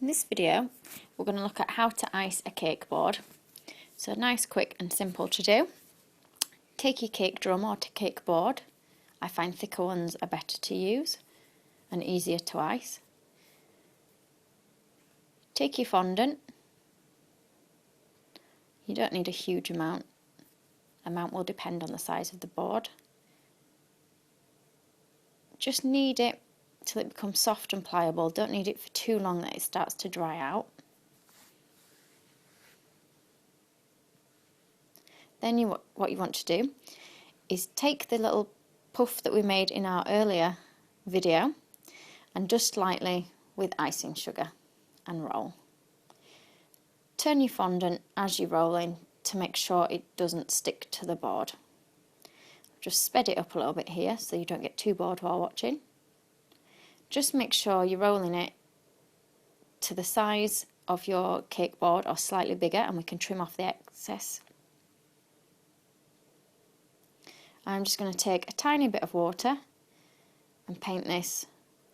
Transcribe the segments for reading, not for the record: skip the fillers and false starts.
In this video we're going to look at how to ice a cake board. So nice, quick and simple to do. Take your cake drum or cake board. I find thicker ones are better to use and easier to ice. Take your fondant. You don't need a huge amount. Amount will depend on the size of the board. Just knead it till it becomes soft and pliable. Don't knead it for too long that it starts to dry out. Then what you want to do is take the little puff that we made in our earlier video and dust lightly with icing sugar and roll. Turn your fondant as you're rolling to make sure it doesn't stick to the board. Just sped it up a little bit here so you don't get too bored while watching. Just make sure you're rolling it to the size of your cake board or slightly bigger, and we can trim off the excess. I'm just going to take a tiny bit of water and paint this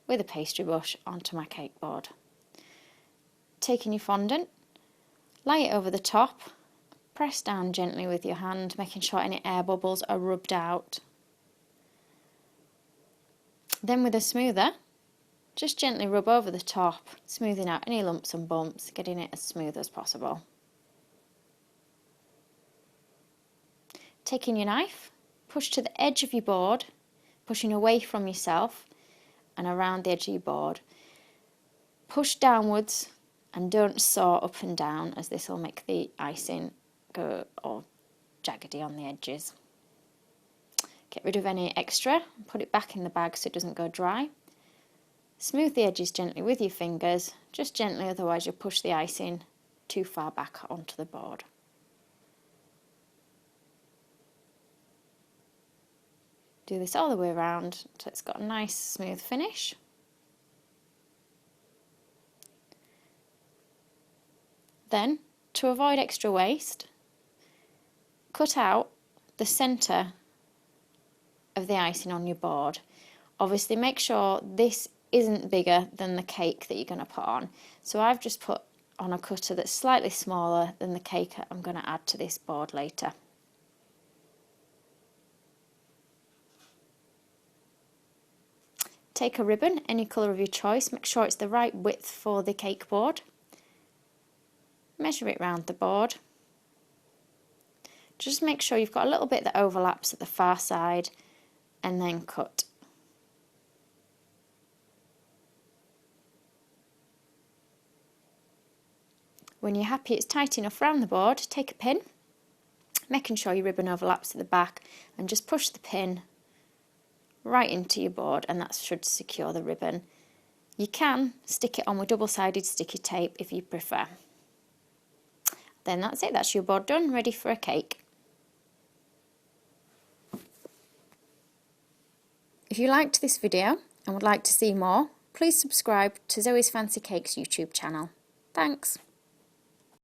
with a pastry brush onto my cake board. Taking your fondant, lay it over the top, press down gently with your hand, making sure any air bubbles are rubbed out. Then with a smoother, just gently rub over the top, smoothing out any lumps and bumps, getting it as smooth as possible. Taking your knife, push to the edge of your board, pushing away from yourself and around the edge of your board. Push downwards and don't saw up and down, as this will make the icing go all jaggedy on the edges. Get rid of any extra and put it back in the bag so it doesn't go dry. Smooth the edges gently with your fingers, just gently, otherwise you'll push the icing too far back onto the board. Do this all the way around until it's got a nice smooth finish. Then, to avoid extra waste, cut out the centre of the icing on your board. Obviously make sure this isn't bigger than the cake that you're going to put on. So I've just put on a cutter that's slightly smaller than the cake I'm going to add to this board later. Take a ribbon, any colour of your choice, make sure it's the right width for the cake board. Measure it round the board. Just make sure you've got a little bit that overlaps at the far side and then cut. When you're happy it's tight enough round the board, take a pin, making sure your ribbon overlaps at the back, and just push the pin right into your board, and that should secure the ribbon. You can stick it on with double-sided sticky tape if you prefer. Then that's it, that's your board done, ready for a cake. If you liked this video and would like to see more, please subscribe to Zoes Fancy Cakes YouTube channel. Thanks.